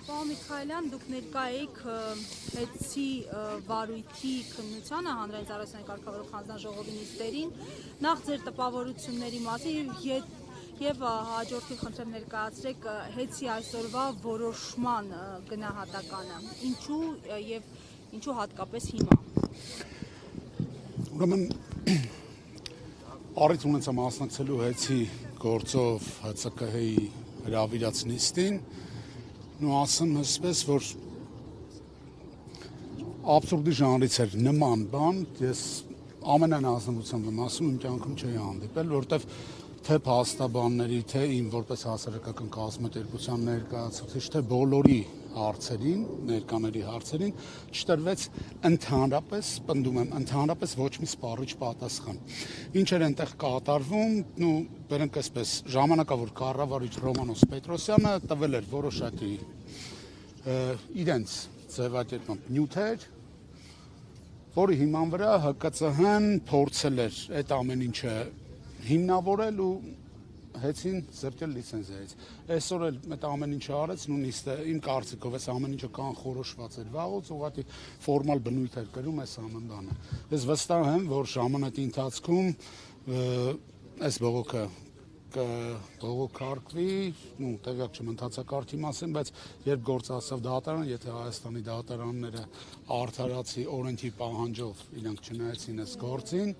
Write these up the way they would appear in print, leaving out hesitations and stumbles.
Պարոն Միքայելյան, դուք ներկա եք ՀԵՑ-ի վարույթի քննությանը հանրային ծառայության կարգավորող հանձնաժողովի նիստերին, նախ ձեր տպավորությունների մասին եւ հաջորդին խնդրեմ ներկայացրեք ՀԵՑ-ի այսօրվա որոշման գնահատականը, ինչու եւ ինչու հատկապես հիմա։ Ուրեմն առիթ ունեցա մասնակցելու ՀԵՑ-ի գործով ՀՑԿՀ-ի հրավիրած նիստին, ու ասեմ հսպես, որ աբսուրդի ժանրից էր նման բան, ես ամենայն ազնվությամբ եմ ասում, իմ կյանքում չէի հանդիպել, որտեվ թե փաստաբանների, թե իմ որպես հասարակական կազմակերպության ներկայացուցիչ, թե բոլորի հարցերին, ներկաների հարցերին չտրվեց ընդհանրապես, պնդում եմ, ընդհանրապես ոչ մի սպառիչ պատասխան։ Ինչ էր այնտեղ կատարվում, բերենք այսպես, ժամանակավոր կառավարիչ Ռոմանոս Պետրոսյանը տվել էր որոշակի իրենց ձևակերպմամբ նյութեր, որի հիման վրա ՀԿՑՀ-ն փորձել էր այդ ամեն ինչը հիմնավորել ու ՀԵՑ-ին զրկել լիցենզիայից։ Այսօր էլ այդ ամեն ինչը արեց, նույնիսկ իմ կարծիքով այս ամեն ինչը կանխորոշված էր վաղուց, ուղղակի ֆորմալ բնույթ էր կրում այս ամեն բանը։ Ես վստահ եմ, որ ժամանակի ընթացքում այս բողոքը կբողոքարկվի, տեղյակ չեմ ընթացակարգի մասին, բայց երբ գործ ասավ դատարան, եթե Հայաստանի դատարանները արդարացի օրենքի պահանջով իրանք չնայեցին այս գործին,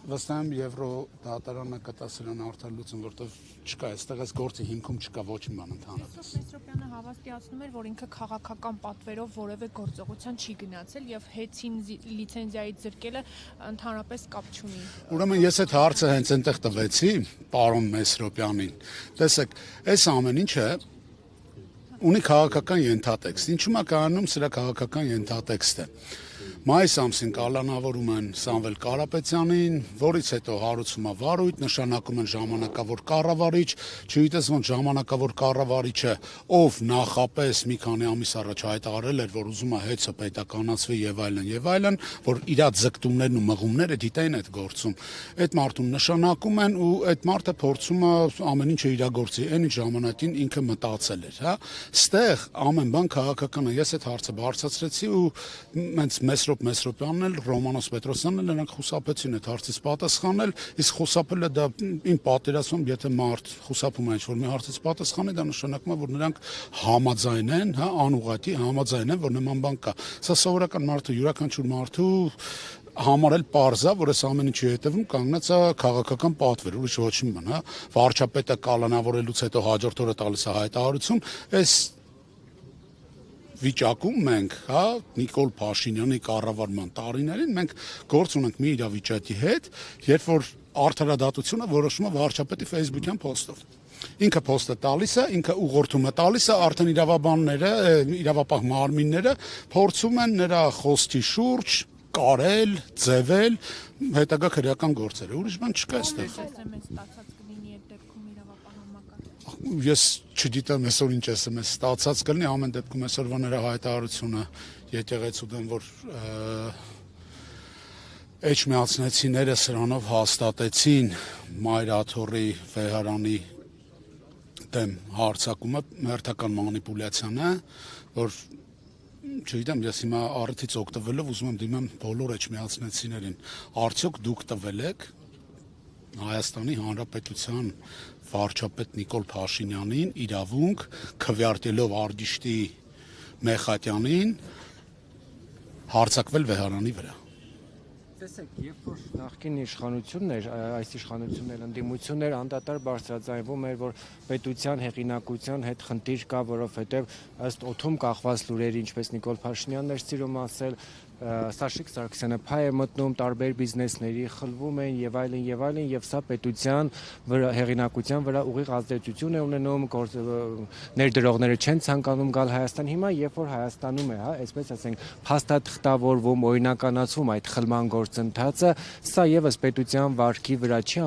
վստահ եմ Եվրո դատարանը կտա սրան արդար լուծում, որտեղ չկա, այստեղ այս գործի հիմքում չկա ոչ մի բան ընդհանրապես։ Մեսրոպյանը հավաստիացնում էր, որ ինքը քաղաքական պատվերով որևէ գործողության չի գնացել եւ ՀԵՑ-ին լիցենզիայից զրկելը ընդհանրապես կապ չունի։ Ուրեմն ես այդ հարցը հենց այնտեղ տվեցի պարոն Մեսրոպյանին։ Տեսեք, այս ամեն ինչը ունի քաղաքական ենթատեքստ։ Ինչու՞ է կայանում սրա քաղաքական ենթատեքստը։ Մայիս ամսին կալանավորում են Սամվել Կարապետյանին, որից հետո հարուցում է վարույթ, նշանակում են ժամանակավոր կառավարիչ, չգիտես ոնց ժամանակավոր կառավարիչը, ով նախապես մի քանի ամիս առաջ հայտարարել էր, որ ուզում է ՀԵՑ-ը պետականացվի եւ այլն, որ իր ձգտումներն ու մղումները դիտեն այդ գործում։ Այդ մարդուն նշանակում են ու այդ մարդը փորձում է ամեն ինչը իրագործի, այն ինչ ժամանակին ինքը մտածել էր, հա։ Ստեղ ամեն բան քաղաքական է։ Ես այդ հարցը բարձրացրեցի ու հենց Մեսրոպյանն էլ, Ռոմանոս Պետրոսյանն էլ նրանք խուսափեցին այդ հարցից պատասխանել, իսկ խուսափելը դա իմ պատերազմում, եթե մարդ խուսափում է ինչ-որ մի հարցից պատասխանի, դա նշանակում է, որ նրանք համաձայն են, հա, անուղղակի համաձայն են, որ նման բան կա։ Սա սովորական մարդու, յուրաքանչյուր մարդու համարել պարզա, որ այս ամեն ինչի հետևում կանգնած է քաղաքական պատվեր, ուրիշ ոչ մի բան, հա։ Վարչապետը կալանավորելուց հետո հաջորդ օրը տալիս է հայտարարություն, այս վիճակում մենք, հա, Նիկոլ Փաշինյանի կառավարման տարիներին մենք գործ ունենք մի իրավիճակի հետ, երբ որ արդարադատությունը որոշում է վարչապետի Facebook-յան post-ով։ Ինքը post-ը տալիս է, ինքը ուղղորդում է տալիս է, արդեն իրավաբանները, իրավապահ մարմինները փորձում են նրա խոսքի շուրջ կարել, ձևել հետագա քրեական գործերը։ Ուրիշ բան չկա այստեղ։ Ես չգիտեմ այսօր ինչ SMS ստացած կլինի, ամեն դեպքում այսօրվա նրա հայտարարությունը եկեղեցու դեմ, որ էջմիածնեցիները սրանով հաստատեցին Մայրաթորի վեհարանի դեմ հարձակումը մերթական մանիպուլյացիան է, որ չգիտեմ, ես հիմա առիթից օգտվելով ուզում եմ դիմեմ բոլոր էջմիածնեցիներին, արդյոք դուք տվել եք Հայաստանի Հանրապետության վարչապետ Նիկոլ Փաշինյանին իրավունք քվեարկելով Արգիշտի Մեխատյանին հարձակվել վեհարանի վրա։ Տեսեք, երբ որ նախկին իշխանություններ, այս իշխանություններ ընդդիմություններ անդադար բարձրաձայնվում էր, որ պետության հեղինակության հետ խնդիր կա, որովհետև ըստ օդում կախված լուրերի, ինչպես Նիկոլ Փաշինյանն էր սիրում ասել, Սաշիկ Սարգսյանը փայ է մտնում, տարբեր բիզնեսների խլվում են եւ այլն, եւ սա պետության հեղինակության վրա ուղիղ ազդեցություն է ունենում, ներդրողները չեն ցանկանում գալ Հայաստան հիմա, երբ որ Հայաստանում է, հա, այսպես ասենք, փաստաթղթավորվում, օրինականացվում այդ խլման գործընթացը, սա եւս պետության վարքի վրա չի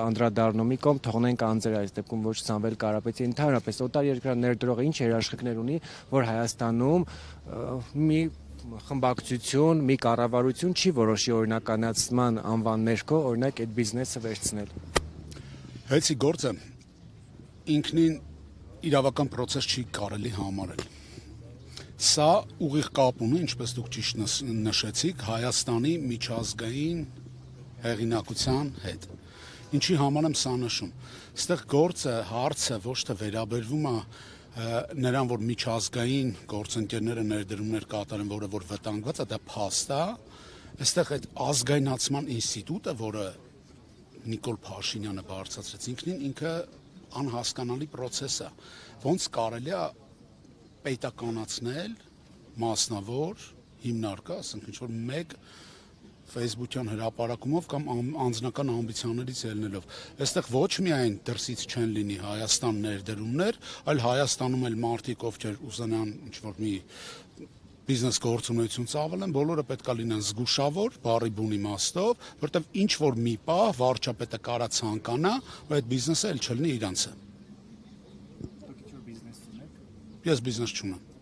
անդրադառնում, մի կողմ թողնենք անձեր այս դեպքում ոչ Սամվել Կարապետյանի, ընդհանրապես օտար երկրան ներդրողը ինչ երաշխիքներ ունի, որ Հայաստանում մի խմբակցություն, մի կառավարություն չի որոշի օրինականացման անվան ներքո օրինակ այդ բիզնեսը վերցնել։ Հեցի գործը ինքնին իրավական process չի կարելի համարել։ Սա ուղիղ կապ ունի, ինչպես դուք ճիշտ նշեցիք, Հայաստանի միջազգային հեղինակության հետ։ Ինչի համար եմ սա նշում։ Այստեղ գործը, հարցը ոչ թե վերաբերվում է նրան, որ միջազգային գործընկերները ներդրումներ կատարեն, որը որ վտանգված է, դա փաստ է։ Այստեղ այդ ազգայնացման ինստիտուտը, որը Նիկոլ Փաշինյանը բարձրացրեց, ինքը անհասկանալի process է։ Ոնց կարելի է պետականացնել մասնավոր հիմնարկը, ասենք ինչ որ մեկ Facebook-յան հրապարակումով կամ անձնական ամբիցիաներից ելնելով։ Այստեղ ոչ միայն դրսից չեն լինի Հայաստան ներդրումներ, այլ Հայաստանում էլ մարդիկ, ովքեր ուզենան ինչ-որ մի բիզնես գործունեություն ծավալեն, բոլորը պետքա լինեն զգուշավոր, բառի բուն իմաստով, որտեղ ինչ-որ մի պահ վարչապետը կարա ցանկանա, ու այդ բիզնեսը էլ չլինի իրանցը։ Ես բիզնես չունեմ։